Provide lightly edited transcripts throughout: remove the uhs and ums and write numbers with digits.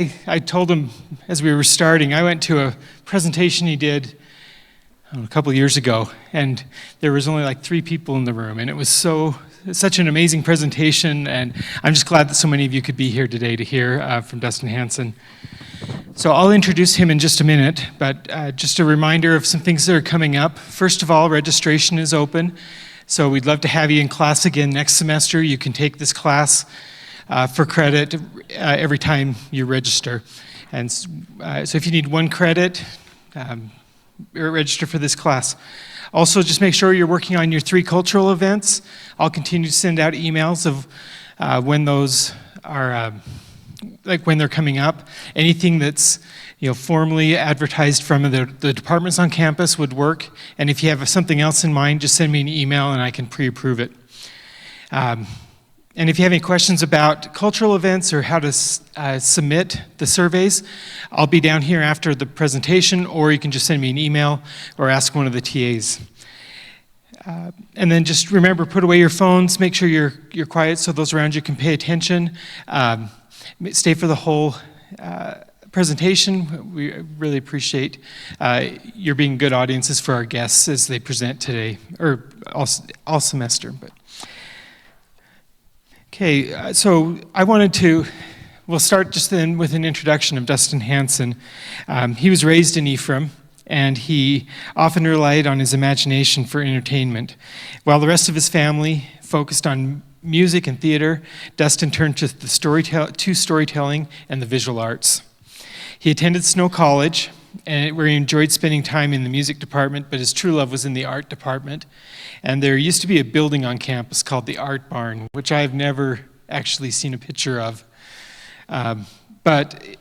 I told him as we were starting, I went to a presentation he did a couple of years ago, and there was only like 3 people in the room, and it was such an amazing presentation, and I'm just glad that so many of you could be here today to hear from Dustin Hansen. So I'll introduce him in just a minute, but just a reminder of some things that are coming up. First of all, registration is open, so we'd love to have you in class again next semester. You can take this class for credit every time you register. And so if you need 1 credit, register for this class. Also, just make sure you're working on your 3 cultural events. I'll continue to send out emails of when those are, when they're coming up. Anything that's formally advertised from the departments on campus would work. And if you have something else in mind, just send me an email and I can pre-approve it. And if you have any questions about cultural events or how to submit the surveys, I'll be down here after the presentation, or you can just send me an email or ask one of the TAs. And then just remember, put away your phones, make sure you're quiet so those around you can pay attention. Stay for the whole presentation. We really appreciate your being good audiences for our guests as they present today, or all semester. Okay, so we'll start just then with an introduction of Dustin Hansen. He was raised in Ephraim, and he often relied on his imagination for entertainment. While the rest of his family focused on music and theater, Dustin turned to storytelling and the visual arts. He attended Snow College, where he enjoyed spending time in the music department, but his true love was in the art department. And there used to be a building on campus called the Art Barn, which I've never actually seen a picture of. But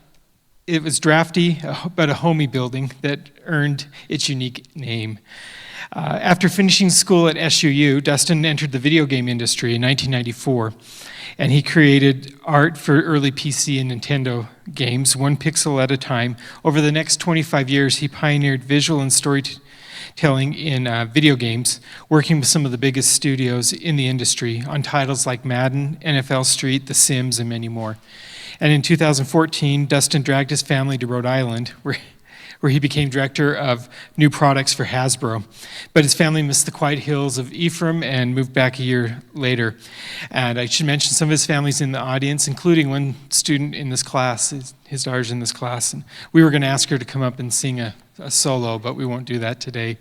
it was drafty, but a homey building that earned its unique name. After finishing school at SUU, Dustin entered the video game industry in 1994, and he created art for early PC and Nintendo games, 1 pixel at a time. Over the next 25 years, he pioneered visual and storytelling in video games, working with some of the biggest studios in the industry on titles like Madden, NFL Street, The Sims, and many more. And in 2014, Dustin dragged his family to Rhode Island, where he became director of new products for Hasbro. But his family missed the quiet hills of Ephraim and moved back a year later. And I should mention some of his family's in the audience, including one student in this class. His daughter's in this class. And we were going to ask her to come up and sing a solo, but we won't do that today.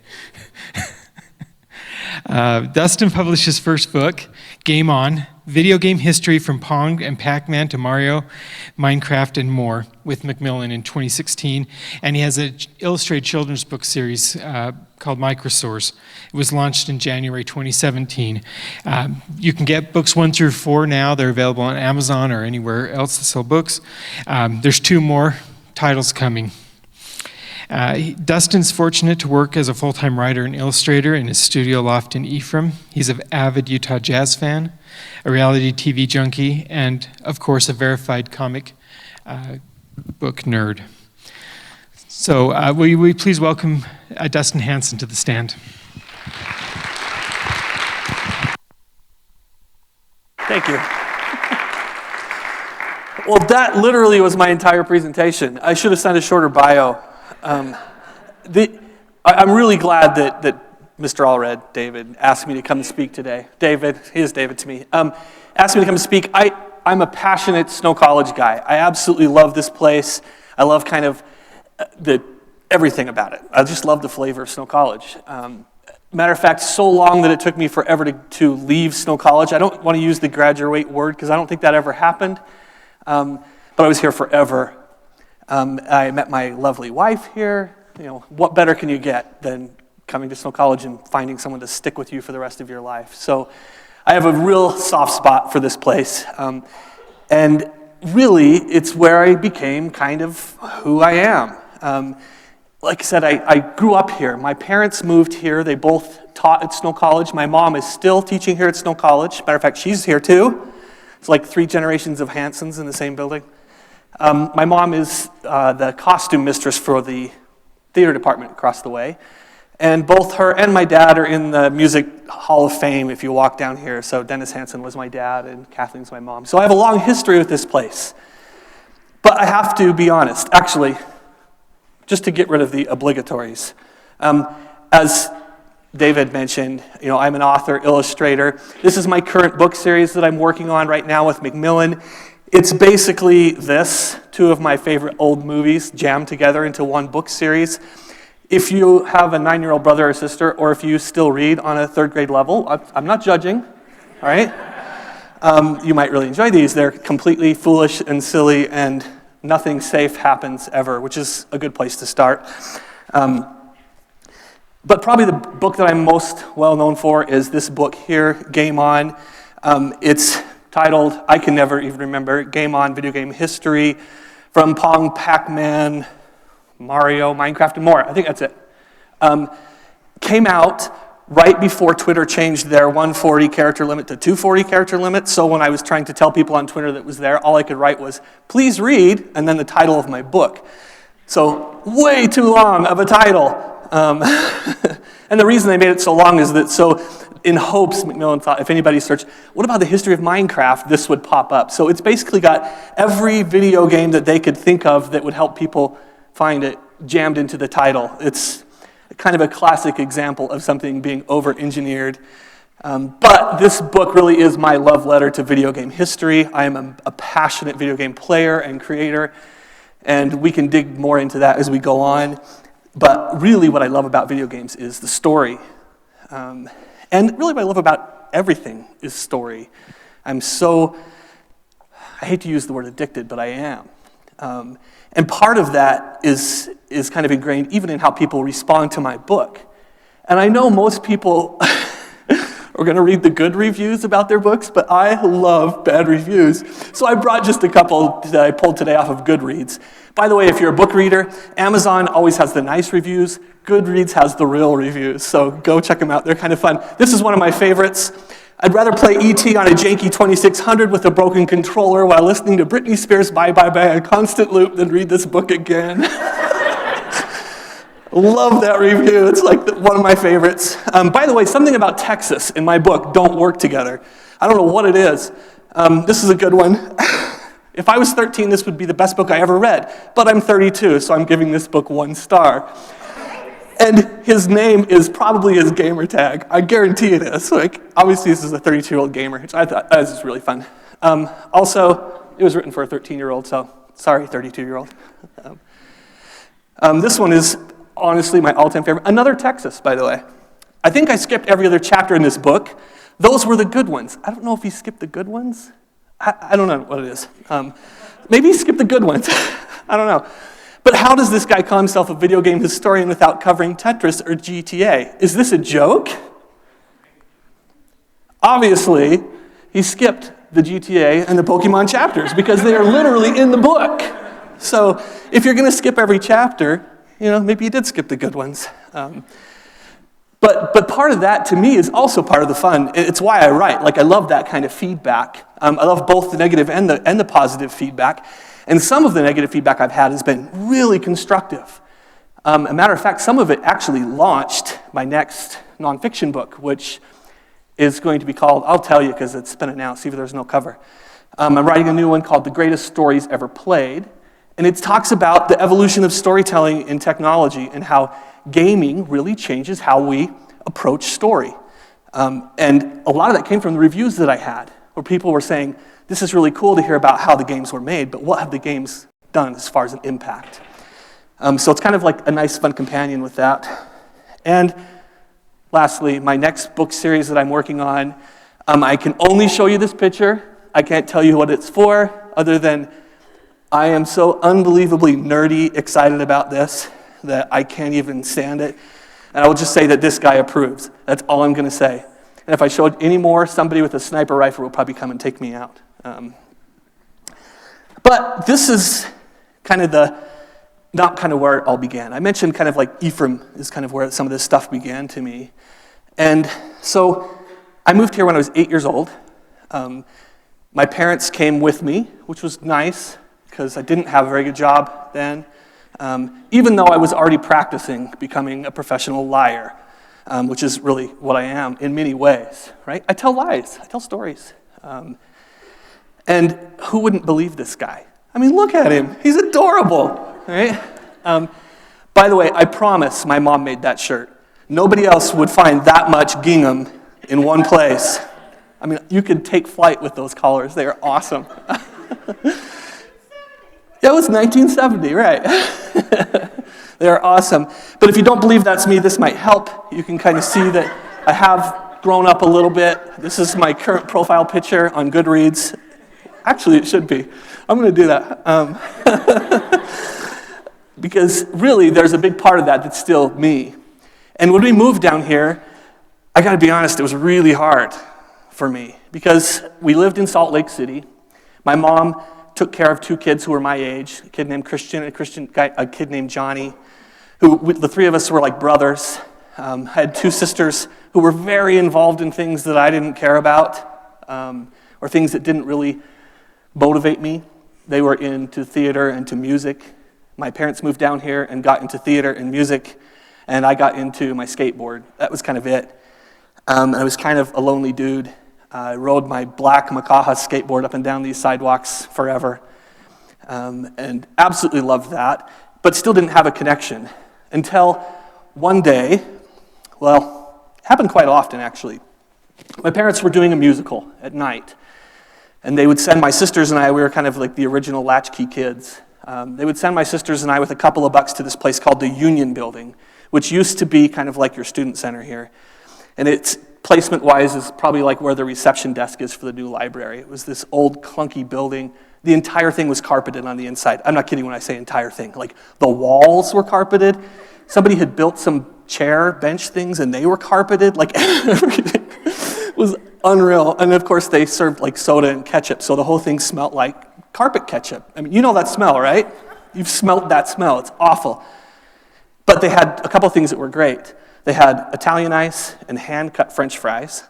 Dustin published his first book, Game On, Video Game History from Pong and Pac-Man to Mario, Minecraft, and more, with Macmillan in 2016. And he has an illustrated children's book series called Microsource. It was launched in January 2017. You can get books 1 through 4 now. They're available on Amazon or anywhere else that sell books. There's 2 more titles coming. Dustin's fortunate to work as a full-time writer and illustrator in his studio loft in Ephraim. He's an avid Utah Jazz fan, a reality TV junkie, and, of course, a verified comic book nerd. So will you please welcome Dustin Hansen to the stand. Thank you. Well, that literally was my entire presentation. I should have sent a shorter bio. I'm really glad that Mr. Allred, David, asked me to come and speak today. David, he is David to me, asked me to come and speak. I'm a passionate Snow College guy. I absolutely love this place. I love kind of everything about it. I just love the flavor of Snow College. Matter of fact, so long that it took me forever to leave Snow College. I don't want to use the graduate word because I don't think that ever happened, but I was here forever. I met my lovely wife here. What better can you get than coming to Snow College and finding someone to stick with you for the rest of your life? So I have a real soft spot for this place. And really, it's where I became kind of who I am. Like I said, I grew up here. My parents moved here. They both taught at Snow College. My mom is still teaching here at Snow College. Matter of fact, she's here too. It's like 3 generations of Hansens in the same building. My mom is the costume mistress for the theater department across the way. And both her and my dad are in the Music Hall of Fame if you walk down here. So Dennis Hansen was my dad and Kathleen's my mom. So I have a long history with this place. But I have to be honest, actually, just to get rid of the obligatories. As David mentioned, I'm an author, illustrator. This is my current book series that I'm working on right now with Macmillan. It's basically this, two of my favorite old movies jammed together into one book series. If you have a 9-year-old brother or sister, or if you still read on a 3rd grade level, I'm not judging, all right? You might really enjoy these. They're completely foolish and silly, and nothing safe happens ever, which is a good place to start. But probably the book that I'm most well known for is this book here, Game On. It's titled, I can never even remember, Game On, Video Game History, from Pong, Pac-Man, Mario, Minecraft, and more. I think that's it. Came out right before Twitter changed their 140 character limit to 240 character limit. So when I was trying to tell people on Twitter that was there, all I could write was, please read, and then the title of my book. So way too long of a title. And the reason they made it so long is that in hopes, Macmillan thought, if anybody searched, what about the history of Minecraft, this would pop up. So it's basically got every video game that they could think of that would help people find it jammed into the title. It's kind of a classic example of something being over-engineered. But this book really is my love letter to video game history. I am a passionate video game player and creator, and we can dig more into that as we go on. But really what I love about video games is the story. And really what I love about everything is story. I hate to use the word addicted, but I am. And part of that is kind of ingrained even in how people respond to my book. And I know most people are going to read the good reviews about their books, but I love bad reviews. So I brought just a couple that I pulled today off of Goodreads. By the way, if you're a book reader, Amazon always has the nice reviews. Goodreads has the real reviews, so go check them out. They're kind of fun. This is one of my favorites. I'd rather play E.T. on a janky 2600 with a broken controller while listening to Britney Spears' Bye Bye Bye on constant loop than read this book again. Love that review. It's like one of my favorites. By the way, something about Texas in my book don't work together. I don't know what it is. This is a good one. If I was 13, this would be the best book I ever read. But I'm 32, so I'm giving this book 1 star. And his name is probably his gamer tag. I guarantee it is. Obviously, this is a 32-year-old gamer, which I thought this was really fun. Also, it was written for a 13-year-old, so sorry, 32-year-old. This one is honestly my all-time favorite. Another Texas, by the way. I think I skipped every other chapter in this book. Those were the good ones. I don't know if he skipped the good ones. I don't know what it is. Maybe he skipped the good ones. I don't know. But how does this guy call himself a video game historian without covering Tetris or GTA? Is this a joke? Obviously, he skipped the GTA and the Pokemon chapters because they are literally in the book. So if you're going to skip every chapter, maybe you did skip the good ones. But part of that, to me, is also part of the fun. It's why I write. I love that kind of feedback. I love both the negative and the positive feedback. And some of the negative feedback I've had has been really constructive. A matter of fact, some of it actually launched my next nonfiction book, which is going to be called, I'll tell you because it's been announced, even though there's no cover. I'm writing a new one called The Greatest Stories Ever Played. And it talks about the evolution of storytelling in technology and how gaming really changes how we approach story. And a lot of that came from the reviews that I had, where people were saying, this is really cool to hear about how the games were made, but what have the games done as far as an impact? So it's kind of like a nice, fun companion with that. And lastly, my next book series that I'm working on, I can only show you this picture. I can't tell you what it's for, other than I am so unbelievably nerdy excited about this that I can't even stand it. And I will just say that this guy approves. That's all I'm going to say. And if I showed any more, somebody with a sniper rifle will probably come and take me out. But this is kind of not kind of where it all began. I mentioned kind of like Ephraim is kind of where some of this stuff began to me. And so I moved here when I was 8 years old. My parents came with me, which was nice because I didn't have a very good job then. Even though I was already practicing becoming a professional liar, which is really what I am in many ways, right? I tell lies, I tell stories. And who wouldn't believe this guy? I mean, look at him. He's adorable, right? By the way, I promise my mom made that shirt. Nobody else would find that much gingham in one place. I mean, you could take flight with those collars. They are awesome. It was 1970, right? They are awesome. But if you don't believe that's me, this might help. You can kind of see that I have grown up a little bit. This is my current profile picture on Goodreads. Actually, it should be. I'm going to do that. Because really, there's a big part of that that's still me. And when we moved down here, I got to be honest, it was really hard for me because we lived in Salt Lake City. My mom took care of two kids who were my age, a kid named Christian and a kid named Johnny, the three of us were like brothers. I had two sisters who were very involved in things that I didn't care about, or things that didn't really motivate me. They were into theater and to music. My parents moved down here and got into theater and music, and I got into my skateboard. That was kind of it. I was kind of a lonely dude. I rode my black Makaha skateboard up and down these sidewalks forever, and absolutely loved that, but still didn't have a connection until one day, well, it happened quite often actually. My parents were doing a musical at night, and they would send my sisters and I, we were kind of like the original latchkey kids. They would send my sisters and I with a couple of bucks to this place called the Union Building, which used to be kind of like your student center here. And it's placement-wise is probably like where the reception desk is for the new library. It was this old clunky building. The entire thing was carpeted on the inside. I'm not kidding when I say entire thing. Like the walls were carpeted. Somebody had built some chair, bench things, and they were carpeted. Like everything was unreal. And of course, they served like soda and ketchup, so the whole thing smelled like carpet ketchup. I mean, you know that smell, right? You've smelled that smell. It's awful. But they had a couple things that were great. They had Italian ice and hand-cut French fries.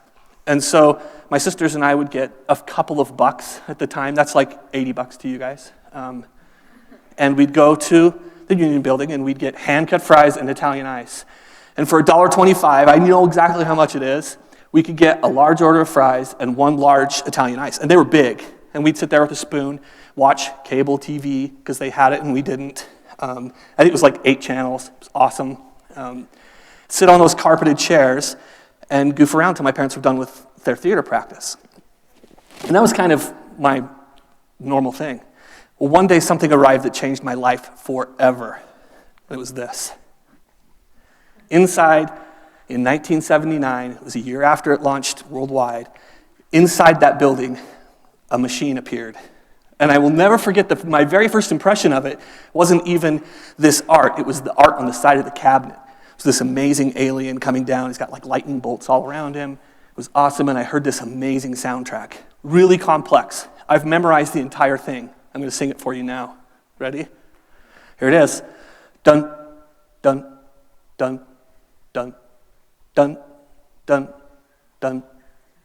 And so my sisters and I would get a couple of bucks at the time. That's like 80 bucks to you guys. And we'd go to the Union Building and we'd get hand-cut fries and Italian ice. And for $1.25, I know exactly how much it is, we could get a large order of fries and one large Italian ice. And they were big. And we'd sit there with a spoon, watch cable TV, because they had it and we didn't. I think it was like 8 channels. It was awesome. Sit on those carpeted chairs and goof around till my parents were done with their theater practice. And that was kind of my normal thing. Well, one day something arrived that changed my life forever. It was this. Inside, in 1979, it was a year after it launched worldwide, inside that building, a machine appeared. And I will never forget my very first impression of it wasn't even this art. It was the art on the side of the cabinet. It was this amazing alien coming down. He's got like lightning bolts all around him. It was awesome, and I heard this amazing soundtrack. Really complex. I've memorized the entire thing. I'm going to sing it for you now. Ready? Here it is. Dun, dun, dun, dun, dun, dun, dun,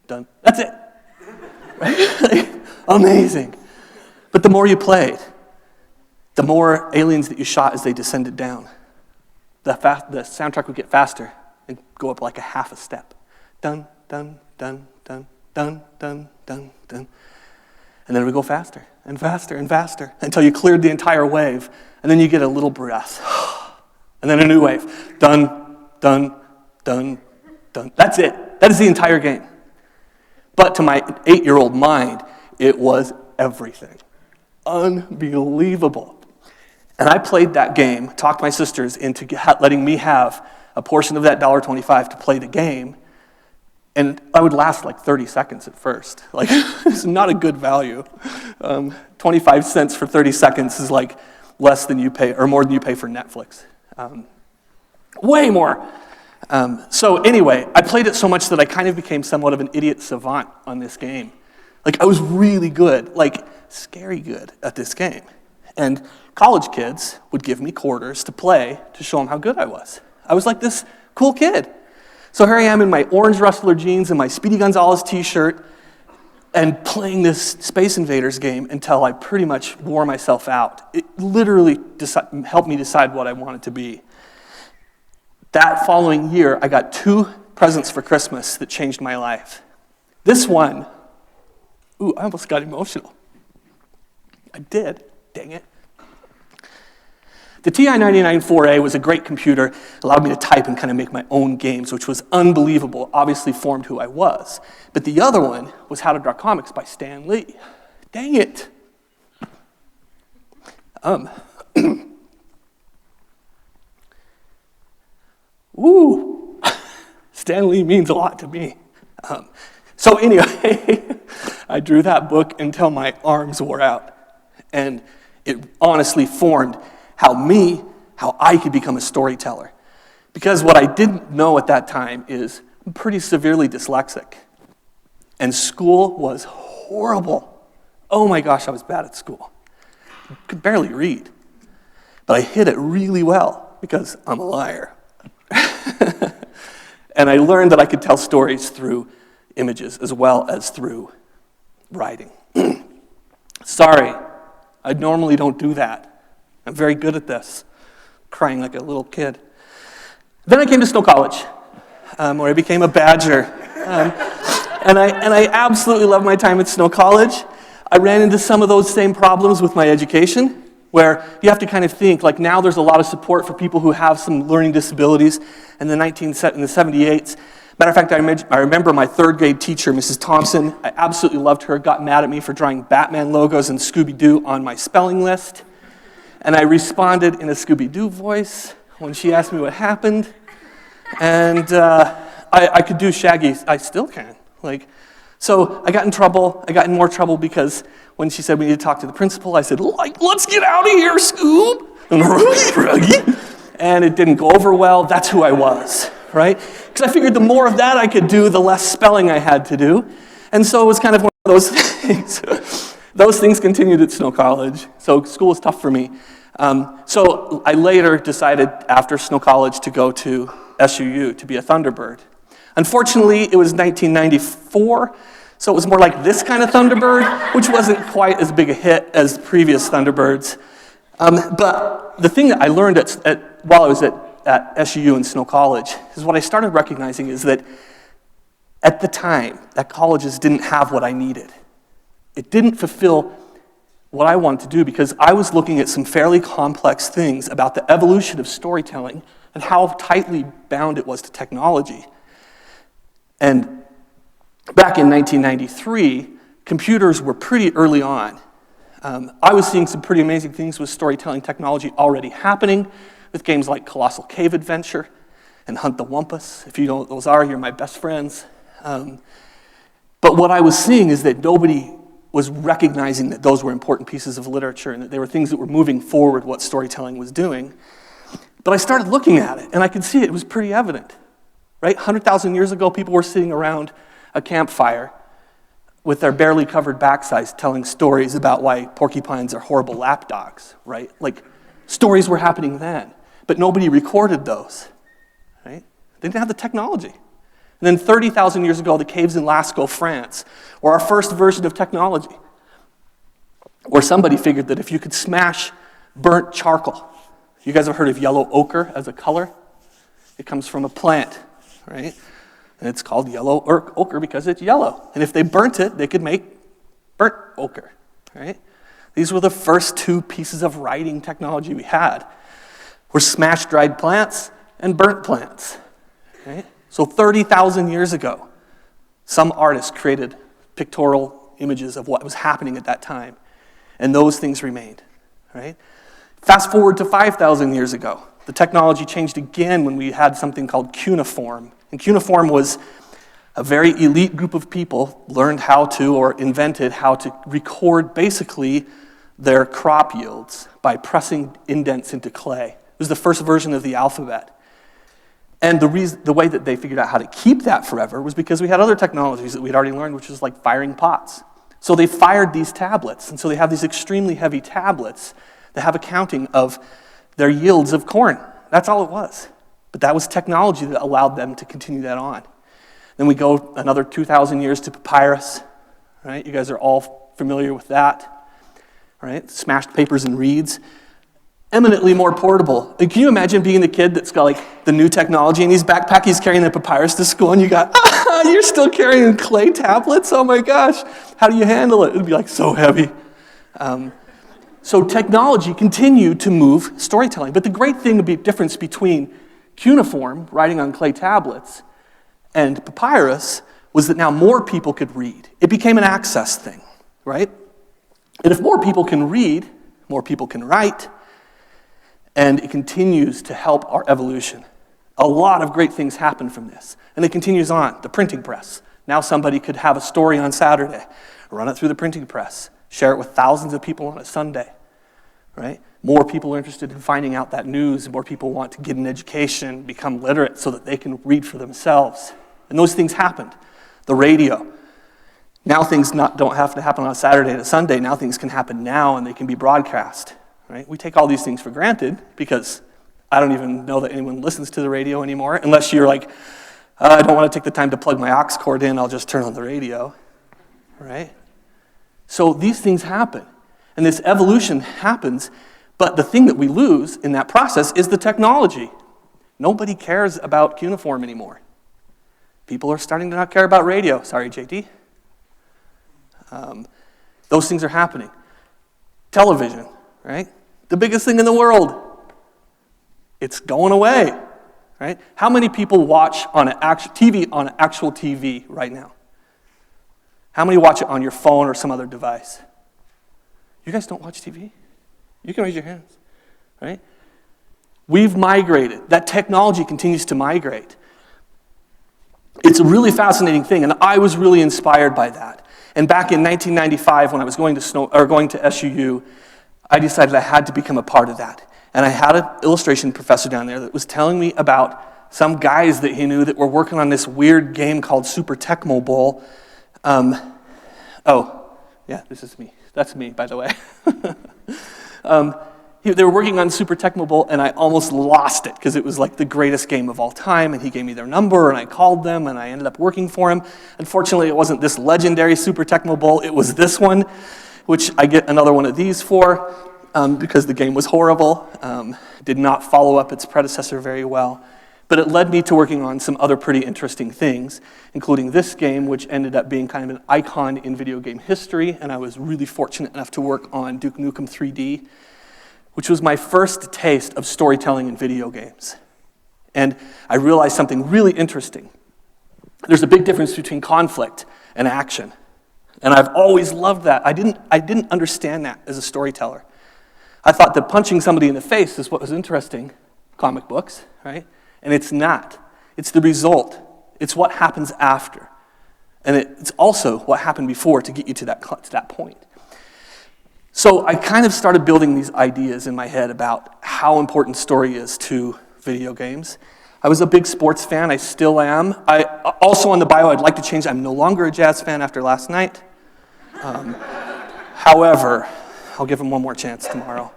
dun. That's it. Right? Amazing. But the more you played, the more aliens that you shot as they descended down. The soundtrack would get faster and go up like a half a step. Dun, dun, dun, dun, dun, dun, dun, dun. And then it would go faster and faster and faster until you cleared the entire wave. And then you get a little breath. And then a new wave. Dun, dun, dun, dun. That's it. That is the entire game. But to my 8-year-old mind, it was everything. Unbelievable. And I played that game, talked my sisters into letting me have a portion of that $1.25 to play the game, and I would last like 30 seconds at first. Like, it's not a good value. 25 cents for 30 seconds is like less than you pay, or more than you pay for Netflix. Way more. So anyway, I played it so much that I kind of became somewhat of an idiot savant on this game. Like, I was really good, like scary good at this game. And college kids would give me quarters to play to show them how good I was. I was like this cool kid. So here I am in my orange Rustler jeans and my Speedy Gonzales t-shirt and playing this Space Invaders game until I pretty much wore myself out. It literally helped me decide what I wanted to be. That following year, I got 2 presents for Christmas that changed my life. This one, I almost got emotional. I did. Dang it. The TI-99-4A was a great computer, allowed me to type and kind of make my own games, which was unbelievable, obviously formed who I was. But the other one was How to Draw Comics by Stan Lee. Dang it. Woo. Stan Lee means a lot to me. So anyway, I drew that book until my arms wore out. And it honestly formed how I could become a storyteller. Because what I didn't know at that time is I'm pretty severely dyslexic. And school was horrible. Oh my gosh, I was bad at school. I could barely read. But I hid it really well because I'm a liar. And I learned that I could tell stories through images as well as through writing. Sorry, I normally don't do that. I'm very good at this, crying like a little kid. Then I came to Snow College, where I became a badger. And I absolutely loved my time at Snow College. I ran into some of those same problems with my education, where you have to kind of think, like now there's a lot of support for people who have some learning disabilities. In the 78s, matter of fact, I remember my third grade teacher, Mrs. Thompson. I absolutely loved her, got mad at me for drawing Batman logos and Scooby-Doo on my spelling list. And I responded in a Scooby-Doo voice when she asked me what happened. And I could do Shaggy. I still can. So I got in trouble. I got in more trouble because when she said we need to talk to the principal, I said, let's get out of here, Scoob. And it didn't go over well. That's who I was, right? Because I figured the more of that I could do, the less spelling I had to do. And so it was kind of one of those things. Those things continued at Snow College. So school was tough for me. So I later decided after Snow College to go to SUU to be a Thunderbird. Unfortunately, it was 1994, so it was more like this kind of Thunderbird, which wasn't quite as big a hit as the previous Thunderbirds. But the thing that I learned while I was at SUU and Snow College is what I started recognizing is that at the time, that colleges didn't have what I needed. It didn't fulfill what I wanted to do because I was looking at some fairly complex things about the evolution of storytelling and how tightly bound it was to technology. And back in 1993, computers were pretty early on. I was seeing some pretty amazing things with storytelling technology already happening with games like Colossal Cave Adventure and Hunt the Wumpus. If you know what those are, you're my best friends. But what I was seeing is that nobody was recognizing that those were important pieces of literature and that they were things that were moving forward what storytelling was doing. But I started looking at it, and I could see it was pretty evident. Right? 100,000 years ago, people were sitting around a campfire with their barely covered backsides telling stories about why porcupines are horrible lapdogs, right? Stories were happening then, but nobody recorded those, right? They didn't have the technology. And then 30,000 years ago, the caves in Lascaux, France, were our first version of technology, where somebody figured that if you could smash burnt charcoal, you guys have heard of yellow ochre as a color? It comes from a plant, right? And it's called yellow ochre because it's yellow. And if they burnt it, they could make burnt ochre, right? These were the first two pieces of writing technology we had, were smashed dried plants and burnt plants, right? So 30,000 years ago, some artists created pictorial images of what was happening at that time, and those things remained, right? Fast forward to 5,000 years ago. The technology changed again when we had something called cuneiform. And cuneiform was a very elite group of people learned how to, or invented how to record basically their crop yields by pressing indents into clay. It was the first version of the alphabet. And the way that they figured out how to keep that forever was because we had other technologies that we'd already learned, which was like firing pots. So they fired these tablets, and so they have these extremely heavy tablets that have a counting of their yields of corn. That's all it was. But that was technology that allowed them to continue that on. Then we go another 2,000 years to papyrus, right? You guys are all familiar with that, right? Smashed papers and reeds. Eminently more portable. Can you imagine being the kid that's got the new technology in his backpack, he's carrying the papyrus to school, and you got, you're still carrying clay tablets? Oh my gosh, how do you handle it? It'd be so heavy. So technology continued to move storytelling. But the great thing, the difference between cuneiform, writing on clay tablets, and papyrus was that now more people could read. It became an access thing, right? And if more people can read, more people can write, and it continues to help our evolution. A lot of great things happen from this. And it continues on. The printing press. Now somebody could have a story on Saturday, run it through the printing press, share it with thousands of people on a Sunday, right? More people are interested in finding out that news. More people want to get an education, become literate so that they can read for themselves. And those things happened. The radio. Now things don't have to happen on a Saturday and a Sunday. Now things can happen now and they can be broadcast, right? We take all these things for granted because I don't even know that anyone listens to the radio anymore unless you're like, I don't want to take the time to plug my aux cord in, I'll just turn on the radio, right? So these things happen, and this evolution happens, but the thing that we lose in that process is the technology. Nobody cares about cuneiform anymore. People are starting to not care about radio. Sorry, JD. Those things are happening. Television, right? The biggest thing in the world. It's going away. Right? How many people watch on an actual TV right now? How many watch it on your phone or some other device? You guys don't watch TV? You can raise your hands, right? We've migrated. That technology continues to migrate. It's a really fascinating thing, and I was really inspired by that. And back in 1995, when I was going to SUU, I decided I had to become a part of that. And I had an illustration professor down there that was telling me about some guys that he knew that were working on this weird game called Super Tecmo Bowl. This is me. That's me, by the way. They were working on Super Tecmo Bowl, and I almost lost it because it was like the greatest game of all time, and he gave me their number, and I called them, and I ended up working for him. Unfortunately, it wasn't this legendary Super Tecmo Bowl. It was this one, which I get another one of these for. Because the game was horrible, did not follow up its predecessor very well. But it led me to working on some other pretty interesting things, including this game, which ended up being kind of an icon in video game history, and I was really fortunate enough to work on Duke Nukem 3D, which was my first taste of storytelling in video games. And I realized something really interesting. There's a big difference between conflict and action. And I've always loved that. I didn't understand that as a storyteller. I thought that punching somebody in the face is what was interesting, comic books, right? And it's not. It's the result. It's what happens after. And it's also what happened before to get you to that point. So I kind of started building these ideas in my head about how important story is to video games. I was a big sports fan. I still am. Also on the bio, I'd like to change. I'm no longer a Jazz fan after last night. However, I'll give him one more chance tomorrow.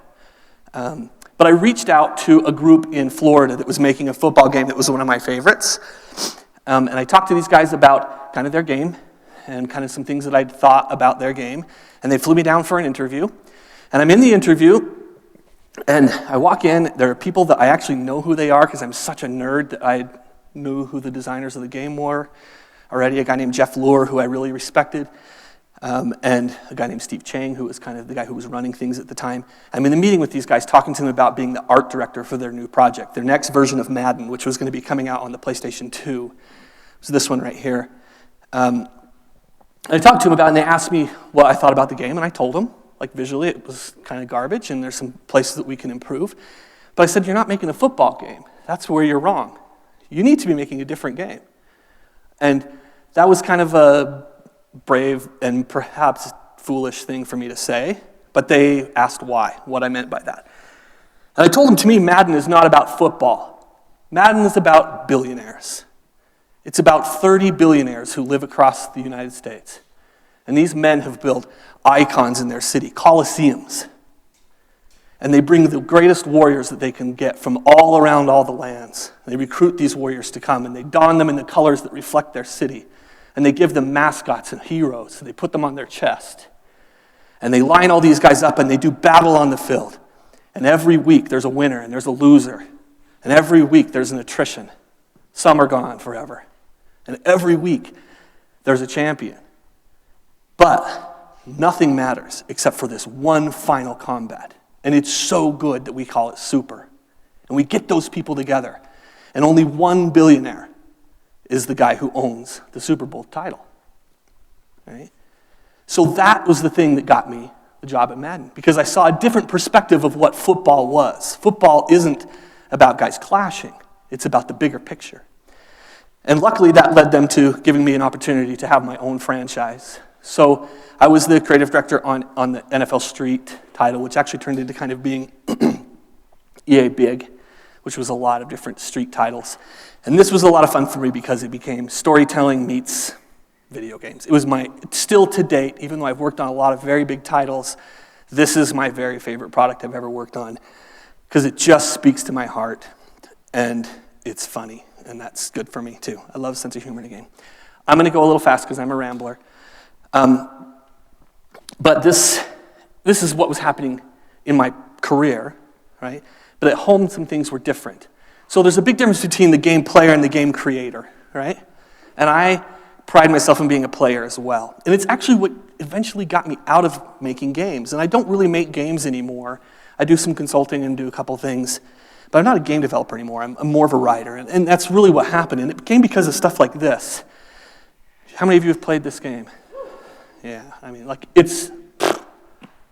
But I reached out to a group in Florida that was making a football game that was one of my favorites. And I talked to these guys about kind of their game and kind of some things that I'd thought about their game. And they flew me down for an interview. And I'm in the interview, and I walk in. There are people that I actually know who they are because I'm such a nerd that I knew who the designers of the game were already. A guy named Jeff Lure, who I really respected. And a guy named Steve Chang, who was kind of the guy who was running things at the time. I'm in the meeting with these guys, talking to them about being the art director for their new project, their next version of Madden, which was going to be coming out on the PlayStation 2. So this one right here. I talked to them about it, and they asked me what I thought about the game, and I told them, like visually, it was kind of garbage, and there's some places that we can improve. But I said, you're not making a football game. That's where you're wrong. You need to be making a different game. And that was kind of a brave and perhaps foolish thing for me to say, but they asked why, what I meant by that. And I told them, to me, Madden is not about football. Madden is about billionaires. It's about 30 billionaires who live across the United States. And these men have built icons in their city, coliseums. And they bring the greatest warriors that they can get from all around all the lands. They recruit these warriors to come, and they don them in the colors that reflect their city. And they give them mascots and heroes. So they put them on their chest. And they line all these guys up, and they do battle on the field. And every week there's a winner and there's a loser. And every week there's an attrition. Some are gone forever. And every week there's a champion. But Nothing matters except for this one final combat. And it's so good that we call it super. And we get those people together. And only one billionaire is the guy who owns the Super Bowl title. Right? So that was the thing that got me the job at Madden, because I saw a different perspective of what football was. Football isn't about guys clashing. It's about the bigger picture. And luckily that led them to giving me an opportunity to have my own franchise. So I was the creative director on the NFL Street title, which actually turned into kind of being EA Big, which was a lot of different street titles. And this was a lot of fun for me because it became storytelling meets video games. It was still to date, even though I've worked on a lot of very big titles, this is my very favorite product I've ever worked on because it just speaks to my heart and it's funny, and that's good for me too. I love sense of humor in a game. I'm going to go a little fast because I'm a rambler. But this is what was happening in my career, right? But at home, some things were different. So there's a big difference between the game player and the game creator, right? And I pride myself in being a player as well. And it's actually what eventually got me out of making games. And I don't really make games anymore. I do some consulting and do a couple things. But I'm not a game developer anymore. I'm more of a writer. And that's really what happened. And it came because of stuff like this. How many of you have played this game? Yeah, I mean, like, it's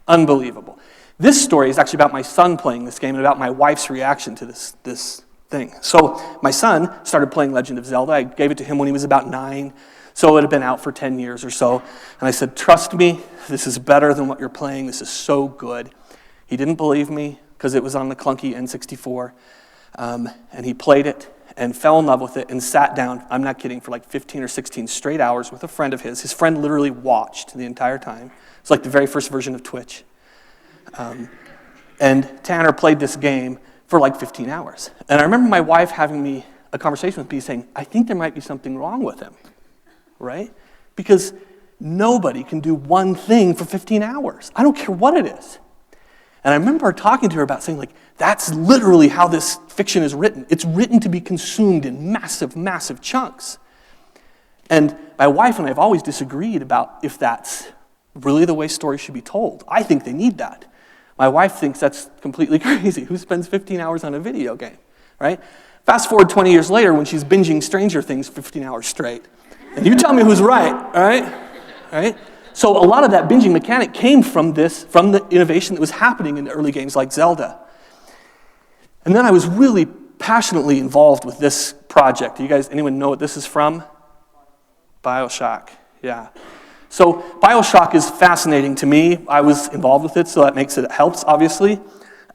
unbelievable. This story is actually about my son playing this game and about my wife's reaction to this thing. So my son started playing Legend of Zelda. I gave it to him when he was about 9, so it had been out for 10 years or so. And I said, trust me, this is better than what you're playing. This is so good. He didn't believe me because it was on the clunky N64. And he played it and fell in love with it and sat down, I'm not kidding, for like 15 or 16 straight hours with a friend of his. His friend literally watched the entire time. It's like the very first version of Twitch. And Tanner played this game for like 15 hours. And I remember my wife having a conversation with me saying, I think there might be something wrong with him, right? Because nobody can do one thing for 15 hours. I don't care what it is. And I remember talking to her about saying, like, that's literally how this fiction is written. It's written to be consumed in massive, massive chunks. And my wife and I have always disagreed about if that's really the way stories should be told. I think they need that. My wife thinks that's completely crazy. Who spends 15 hours on a video game, right? Fast forward 20 years later when she's binging Stranger Things 15 hours straight. And you tell me who's right, all right? So a lot of that binging mechanic came from the innovation that was happening in the early games like Zelda. And then I was really passionately involved with this project. Anyone know what this is from? BioShock, yeah. So BioShock is fascinating to me. I was involved with it, so it helps, obviously.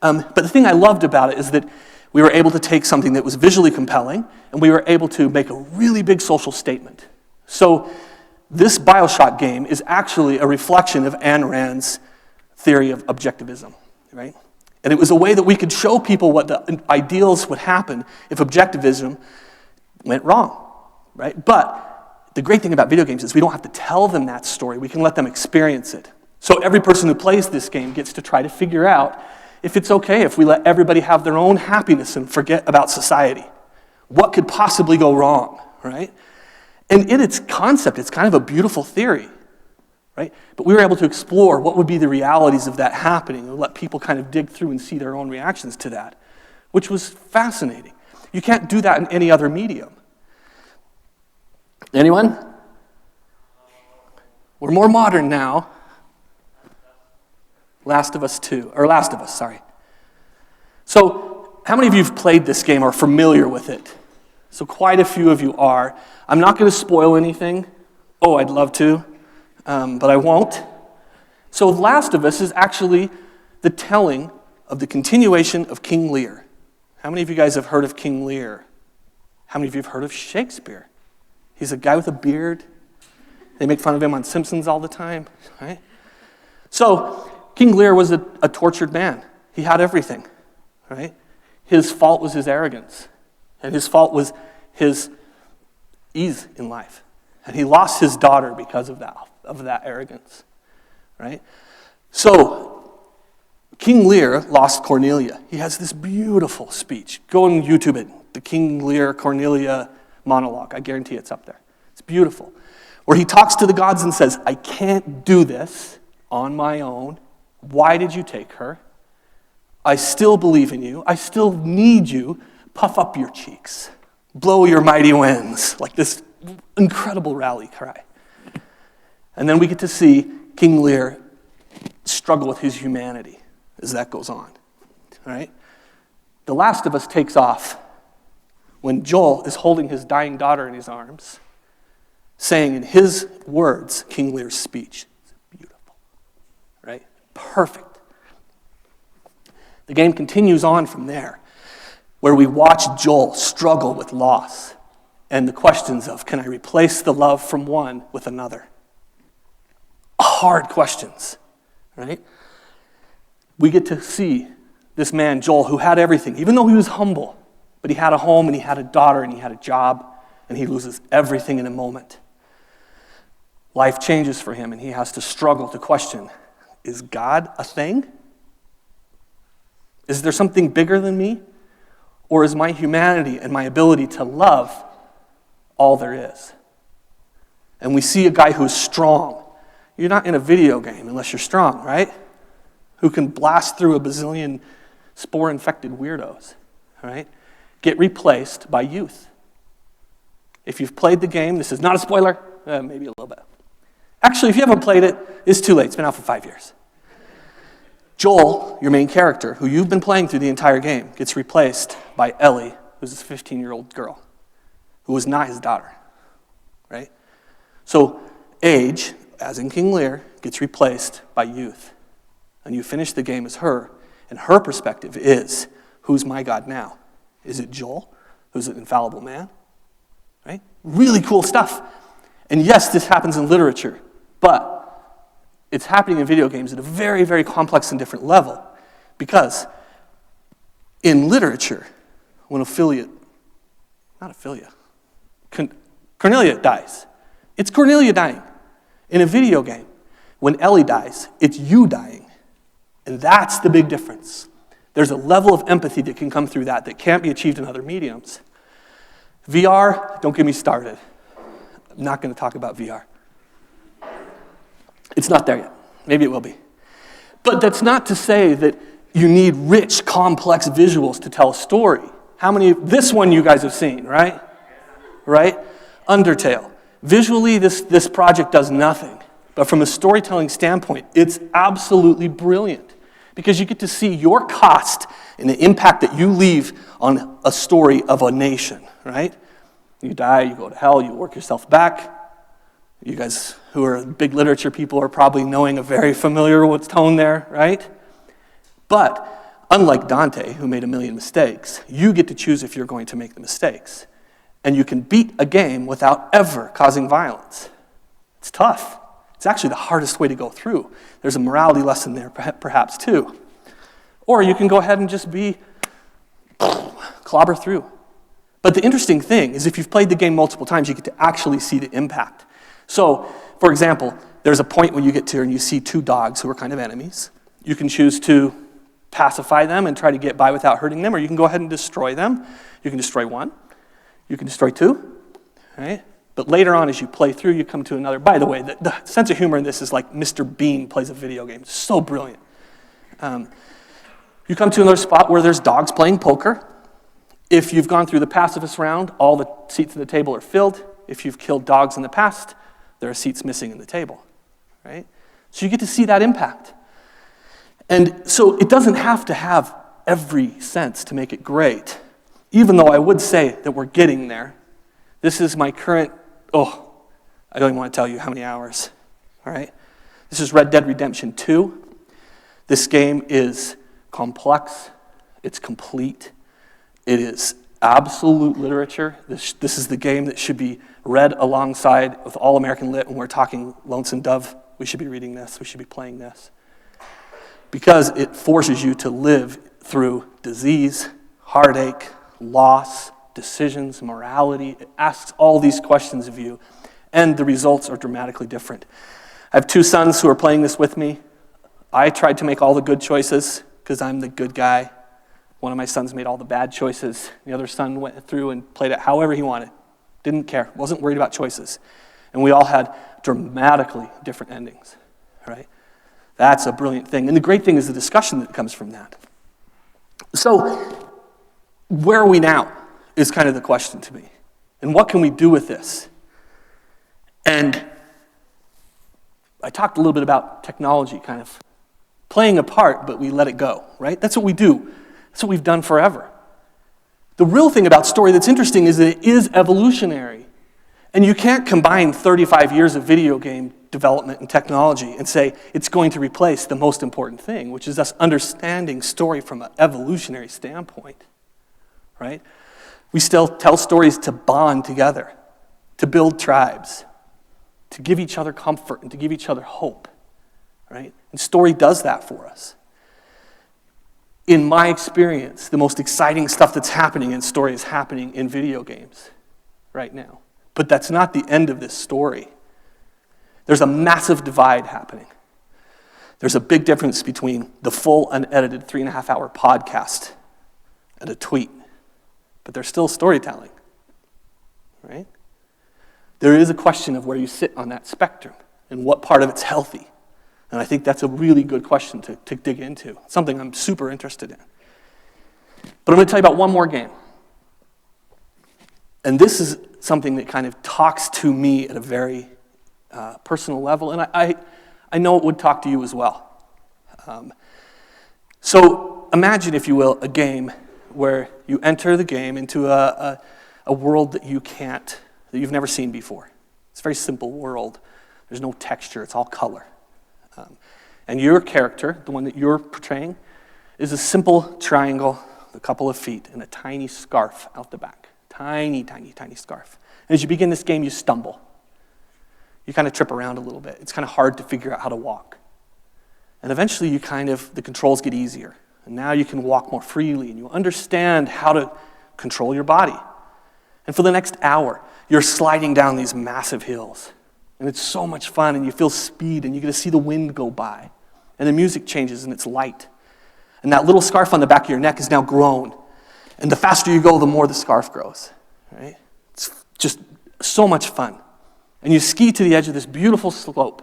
But the thing I loved about it is that we were able to take something that was visually compelling, and we were able to make a really big social statement. So this BioShock game is actually a reflection of Ayn Rand's theory of objectivism, right? And it was a way that we could show people what the ideals would happen if objectivism went wrong, right? But the great thing about video games is we don't have to tell them that story. We can let them experience it. So every person who plays this game gets to try to figure out if it's okay if we let everybody have their own happiness and forget about society. What could possibly go wrong, right? And in its concept, it's kind of a beautiful theory, right? But we were able to explore what would be the realities of that happening and let people kind of dig through and see their own reactions to that, which was fascinating. You can't do that in any other medium. Anyone? We're more modern now. Last of Us, sorry. So, how many of you have played this game or are familiar with it? So quite a few of you are. I'm not going to spoil anything. Oh, I'd love to, but I won't. So Last of Us is actually the telling of the continuation of King Lear. How many of you guys have heard of King Lear? How many of you have heard of Shakespeare? He's a guy with a beard. They make fun of him on Simpsons all the time, right? So King Lear was a tortured man. He had everything, right? His fault was his arrogance. And his fault was his ease in life. And he lost his daughter because of that arrogance, right? So King Lear lost Cornelia. He has this beautiful speech. Go and YouTube it, the King Lear Cornelia monologue. I guarantee it's up there. It's beautiful. Where he talks to the gods and says, I can't do this. on my own. Why did you take her? I still believe in you. I still need you. Puff up your cheeks. Blow your mighty winds. Like this incredible rally cry. And then we get to see King Lear struggle with his humanity as that goes on. All right? The Last of Us takes off when Joel is holding his dying daughter in his arms, saying in his words, King Lear's speech. It's beautiful. Right? Perfect. The game continues on from there, where we watch Joel struggle with loss and the questions of, can I replace the love from one with another? Hard questions, right? We get to see this man, Joel, who had everything, even though he was humble, but he had a home and he had a daughter and he had a job, and he loses everything in a moment. Life changes for him and he has to struggle to question, is God a thing? Is there something bigger than me? Or is my humanity and my ability to love all there is? And we see a guy who's strong. You're not in a video game unless you're strong, right? Who can blast through a bazillion spore-infected weirdos, right? Get replaced by youth. If you've played the game, this is not a spoiler, maybe a little bit. Actually, if you haven't played it, it's too late. It's been out for 5 years. Joel, your main character, who you've been playing through the entire game, gets replaced by Ellie, who's this 15-year-old girl, who was not his daughter, right? So age, as in King Lear, gets replaced by youth. And you finish the game as her, and her perspective is, who's my God now? Is it Joel, who's an infallible man? Right? Really cool stuff. And yes, this happens in literature, but it's happening in video games at a very, very complex and different level. Because in literature, when Cornelia dies, it's Cornelia dying. In a video game, when Ellie dies, it's you dying. And that's the big difference. There's a level of empathy that can come through that can't be achieved in other mediums. VR, don't get me started. I'm not going to talk about VR. It's not there yet. Maybe it will be. But that's not to say that you need rich, complex visuals to tell a story. This one you guys have seen, right? Right? Undertale. Visually, this project does nothing. But from a storytelling standpoint, it's absolutely brilliant. Because you get to see your cost and the impact that you leave on a story of a nation, right? You die, you go to hell, you work yourself back. You guys who are big literature people are probably knowing a very familiar tone there, right? But unlike Dante, who made a million mistakes, you get to choose if you're going to make the mistakes. And you can beat a game without ever causing violence. It's tough. It's actually the hardest way to go through. There's a morality lesson there, perhaps, too. Or you can go ahead and just clobber through. But the interesting thing is if you've played the game multiple times, you get to actually see the impact. So, for example, there's a point when you get to and you see two dogs who are kind of enemies. You can choose to pacify them and try to get by without hurting them, or you can go ahead and destroy them. You can destroy one. You can destroy two. Right? But later on, as you play through, you come to another. By the way, the sense of humor in this is like Mr. Bean plays a video game. It's so brilliant. You come to another spot where there's dogs playing poker. If you've gone through the pacifist round, all the seats at the table are filled. If you've killed dogs in the past, there are seats missing in the table, right? So you get to see that impact. And so it doesn't have to have every sense to make it great, even though I would say that we're getting there. This is my current, I don't even want to tell you how many hours, all right? This is Red Dead Redemption 2. This game is complex. It's complete. It is absolute literature. This is the game that should be read alongside with All American Lit when we're talking Lonesome Dove. We should be reading this. We should be playing this. Because it forces you to live through disease, heartache, loss, decisions, morality. It asks all these questions of you, and the results are dramatically different. I have two sons who are playing this with me. I tried to make all the good choices because I'm the good guy. One of my sons made all the bad choices. The other son went through and played it however he wanted. Didn't care. Wasn't worried about choices. And we all had dramatically different endings, right? That's a brilliant thing. And the great thing is the discussion that comes from that. So, where are we now is kind of the question to me. And what can we do with this? And I talked a little bit about technology kind of playing a part, but we let it go, right? That's what we do. That's what we've done forever. The real thing about story that's interesting is that it is evolutionary. And you can't combine 35 years of video game development and technology and say it's going to replace the most important thing, which is us understanding story from an evolutionary standpoint, right? We still tell stories to bond together, to build tribes, to give each other comfort and to give each other hope, right? And story does that for us. In my experience, the most exciting stuff that's happening in story is happening in video games right now. But that's not the end of this story. There's a massive divide happening. There's a big difference between the full, unedited 3.5-hour podcast and a tweet. But there's still storytelling, right? There is a question of where you sit on that spectrum and what part of it's healthy. And I think that's a really good question to dig into, something I'm super interested in. But I'm going to tell you about one more game. And this is something that kind of talks to me at a very personal level, and I know it would talk to you as well. So imagine, if you will, a game where you enter the game into a world that you've never seen before. It's a very simple world. There's no texture, it's all color. And your character, the one that you're portraying, is a simple triangle with a couple of feet and a tiny scarf out the back. Tiny, tiny, tiny scarf. And as you begin this game, you stumble. You kind of trip around a little bit. It's kind of hard to figure out how to walk. And eventually the controls get easier. And now you can walk more freely and you understand how to control your body. And for the next hour, you're sliding down these massive hills. And it's so much fun, and you feel speed, and you get to see the wind go by. And the music changes, and it's light. And that little scarf on the back of your neck is now grown. And the faster you go, the more the scarf grows, right? It's just so much fun. And you ski to the edge of this beautiful slope,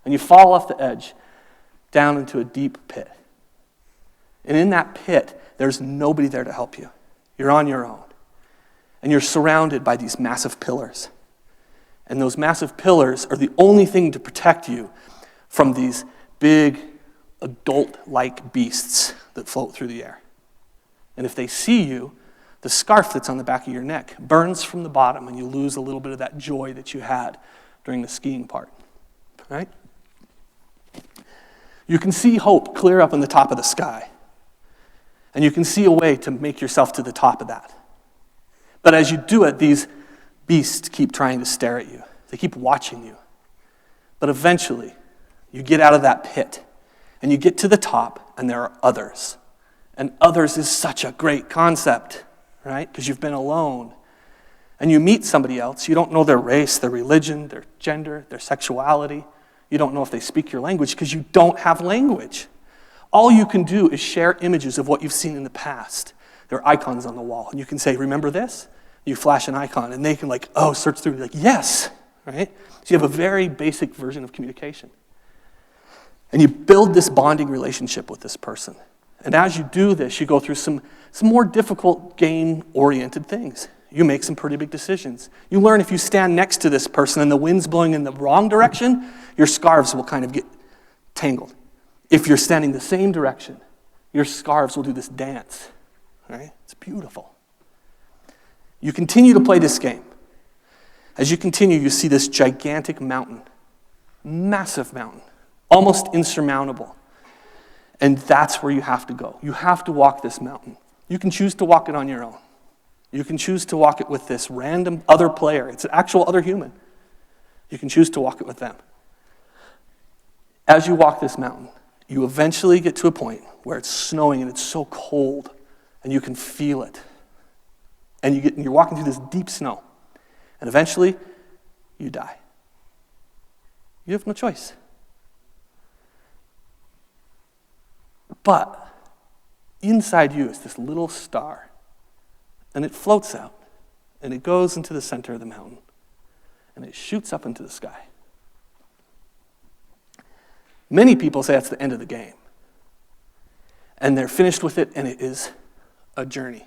and you fall off the edge down into a deep pit. And in that pit, there's nobody there to help you. You're on your own. And you're surrounded by these massive pillars. And those massive pillars are the only thing to protect you from these big, adult-like beasts that float through the air. And if they see you, the scarf that's on the back of your neck burns from the bottom, and you lose a little bit of that joy that you had during the skiing part, right? You can see hope clear up in the top of the sky, and you can see a way to make yourself to the top of that. But as you do it, these beasts keep trying to stare at you. They keep watching you. But eventually, you get out of that pit, and you get to the top, and there are others. And others is such a great concept, right? Because you've been alone. And you meet somebody else. You don't know their race, their religion, their gender, their sexuality. You don't know if they speak your language because you don't have language. All you can do is share images of what you've seen in the past. There are icons on the wall, and you can say, remember this? You flash an icon, and they can search through, like, yes, right? So you have a very basic version of communication. And you build this bonding relationship with this person. And as you do this, you go through some more difficult game-oriented things. You make some pretty big decisions. You learn if you stand next to this person and the wind's blowing in the wrong direction, your scarves will kind of get tangled. If you're standing the same direction, your scarves will do this dance, right? It's beautiful. You continue to play this game. As you continue, you see this gigantic mountain, massive mountain, almost insurmountable. And that's where you have to go. You have to walk this mountain. You can choose to walk it on your own. You can choose to walk it with this random other player. It's an actual other human. You can choose to walk it with them. As you walk this mountain, you eventually get to a point where it's snowing and it's so cold and you can feel it. And you're walking through this deep snow. And eventually, you die. You have no choice. But inside you is this little star. And it floats out. And it goes into the center of the mountain. And it shoots up into the sky. Many people say that's the end of the game. And they're finished with it, and it is a journey,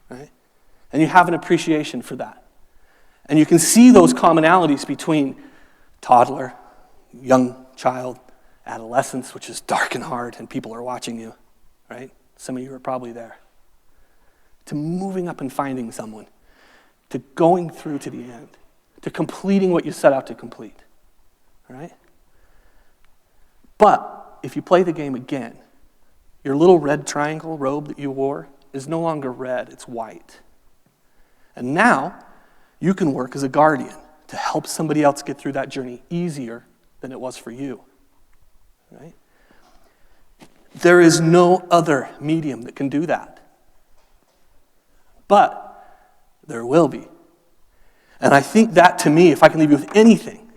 right? And you have an appreciation for that. And you can see those commonalities between toddler, young child, adolescence, which is dark and hard, and people are watching you, right? Some of you are probably there. To moving up and finding someone, to going through to the end, to completing what you set out to complete, right? But if you play the game again, your little red triangle robe that you wore is no longer red, it's white. And now, you can work as a guardian to help somebody else get through that journey easier than it was for you, right? There is no other medium that can do that. But there will be. And I think that, to me, if I can leave you with anything,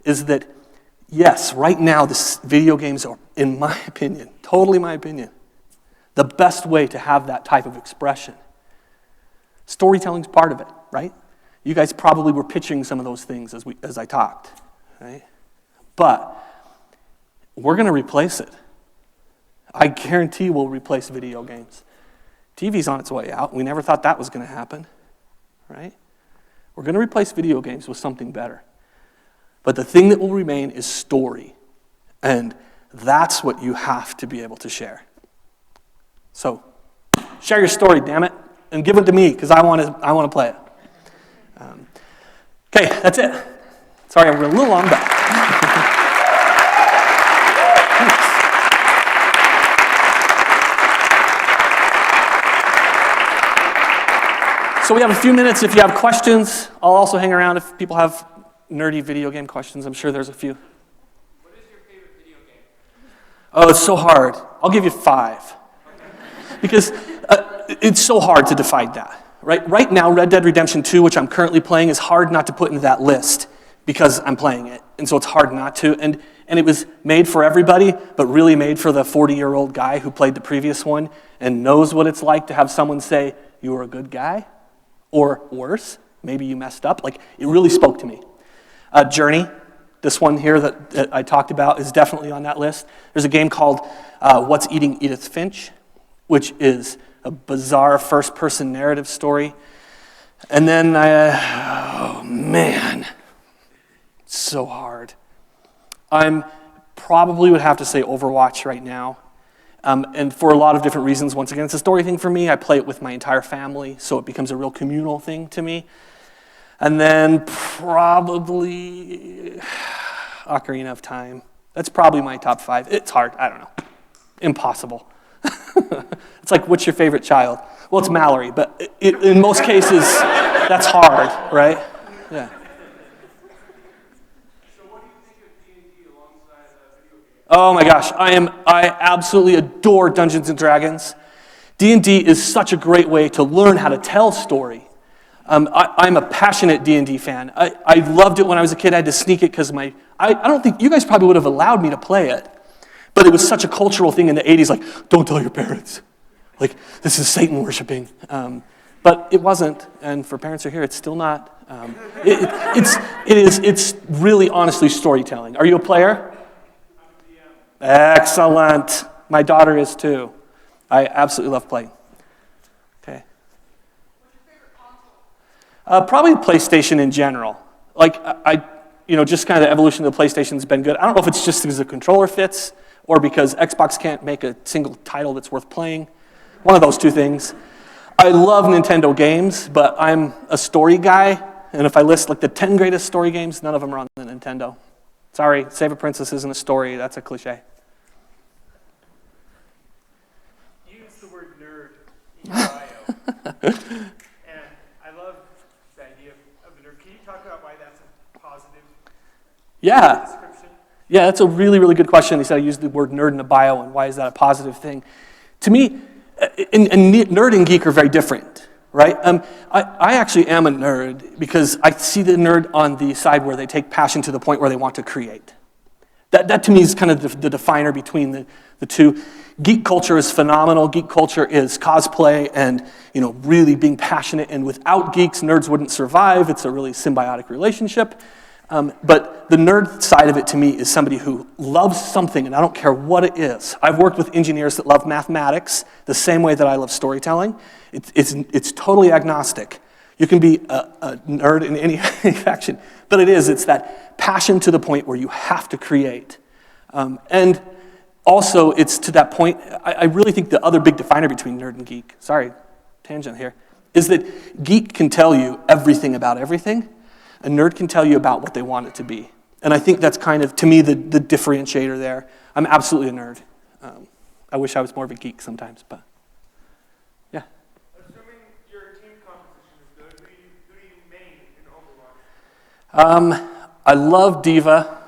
is that, yes, right now, the video games are, in my opinion, totally my opinion, the best way to have that type of expression. Storytelling's part of it, right? You guys probably were pitching some of those things as I talked, right? But we're going to replace it. I guarantee we'll replace video games. TV's on its way out. We never thought that was going to happen, right? We're going to replace video games with something better. But the thing that will remain is story. And that's what you have to be able to share. So, share your story, damn it, and give it to me, because I want to play it. Okay, that's it. Sorry, I'm a little long back. So we have a few minutes if you have questions. I'll also hang around if people have nerdy video game questions. I'm sure there's a few. What is your favorite video game? Oh, it's so hard. I'll give you 5. Because it's so hard to define that. Right now, Red Dead Redemption 2, which I'm currently playing, is hard not to put into that list because I'm playing it. And so it's hard not to. And it was made for everybody, but really made for the 40-year-old guy who played the previous one and knows what it's like to have someone say, you were a good guy, or worse, maybe you messed up. Like, it really spoke to me. Journey, this one here that I talked about, is definitely on that list. There's a game called What's Eating Edith Finch, which is a bizarre first-person narrative story. And then, oh man, it's so hard. I'm probably would have to say Overwatch right now. And for a lot of different reasons. Once again, it's a story thing for me. I play it with my entire family, so it becomes a real communal thing to me. And then probably Ocarina of Time. That's probably my top 5. It's hard. I don't know. Impossible. It's like, what's your favorite child? Well, it's Mallory, but in most cases, that's hard, right? Yeah. So what do you think of D&D alongside video games? Oh my gosh, I absolutely adore Dungeons & Dragons. D&D is such a great way to learn how to tell story. I'm a passionate D&D fan. I loved it when I was a kid. I had to sneak it because I don't think, you guys probably would have allowed me to play it. But it was such a cultural thing in the 80s, like, don't tell your parents. Like, this is Satan worshiping. But it wasn't, and for parents who are here, it's still not. It's really honestly storytelling. Are you a player? Excellent. My daughter is too. I absolutely love playing. Okay. What's your favorite console? Probably PlayStation in general. Like, just kind of the evolution of the PlayStation's been good. I don't know if it's just because the controller fits or because Xbox can't make a single title that's worth playing. One of those two things. I love Nintendo games, but I'm a story guy, and if I list like the 10 greatest story games, none of them are on the Nintendo. Sorry, Save a Princess isn't a story, that's a cliche. You used the word nerd in your bio, and I love the idea of the nerd. Can you talk about why that's a positive description? Yeah, that's a really, really good question. He said I used the word nerd in the bio, and why is that a positive thing? To me, nerd and geek are very different, right? I actually am a nerd because I see the nerd on the side where they take passion to the point where they want to create. That to me is kind of the definer between the two. Geek culture is phenomenal. Geek culture is cosplay and really being passionate. And without geeks, nerds wouldn't survive. It's a really symbiotic relationship. But the nerd side of it to me is somebody who loves something, and I don't care what it is. I've worked with engineers that love mathematics the same way that I love storytelling. It's totally agnostic. You can be a nerd in any faction, but it's that passion to the point where you have to create. And also, it's to that point, I really think the other big definer between nerd and geek, sorry, tangent here, is that geek can tell you everything about everything. A nerd can tell you about what they want it to be. And I think that's kind of, to me, the differentiator there. I'm absolutely a nerd. I wish I was more of a geek sometimes, but yeah. Assuming your team composition is good, who do you main in Overwatch? I love Diva.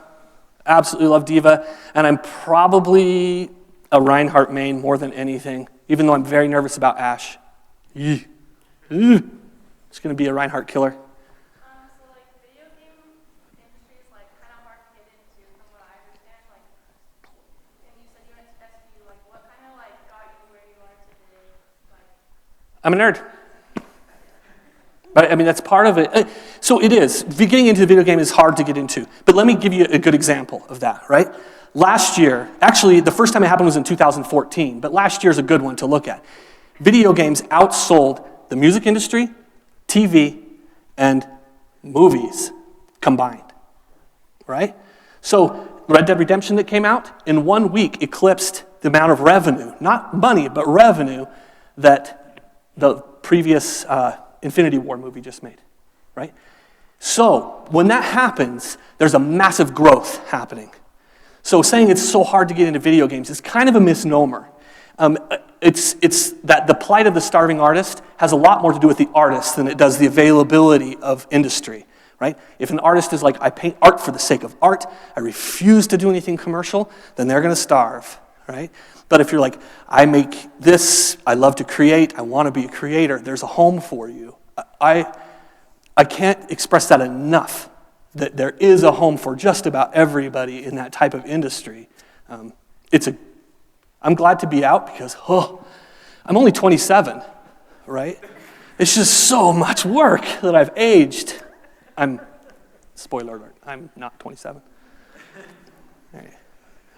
Absolutely love Diva. And I'm probably a Reinhardt main more than anything, even though I'm very nervous about Ashe. It's going to be a Reinhardt killer. So like video game industry is like kind of hard to get into from what I understand. Like, and you said you went to SU. Like, what kind of like got you where you are today? Like, I'm a nerd. But I mean, that's part of it. So it is. Getting into the video game is hard to get into. But let me give you a good example of that, right? Last year, actually, the first time it happened was in 2014, but last year's a good one to look at. Video games outsold the music industry, TV, and movies combined, right? So Red Dead Redemption that came out, in 1 week eclipsed the amount of revenue, not money, but revenue that the previous Infinity War movie just made, right? So when that happens, there's a massive growth happening. So saying it's so hard to get into video games is kind of a misnomer. It's that the plight of the starving artist has a lot more to do with the artist than it does the availability of industry, right? If an artist is like, I paint art for the sake of art, I refuse to do anything commercial, then they're going to starve, right? But if you're like, I make this, I love to create, I want to be a creator, there's a home for you. I can't express that enough, that there is a home for just about everybody in that type of industry. I'm glad to be out because, I'm only 27, right? It's just so much work that I've aged. Spoiler alert, I'm not 27. All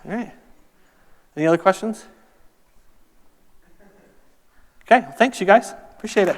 right. Any other questions? Okay, thanks you guys. Appreciate it.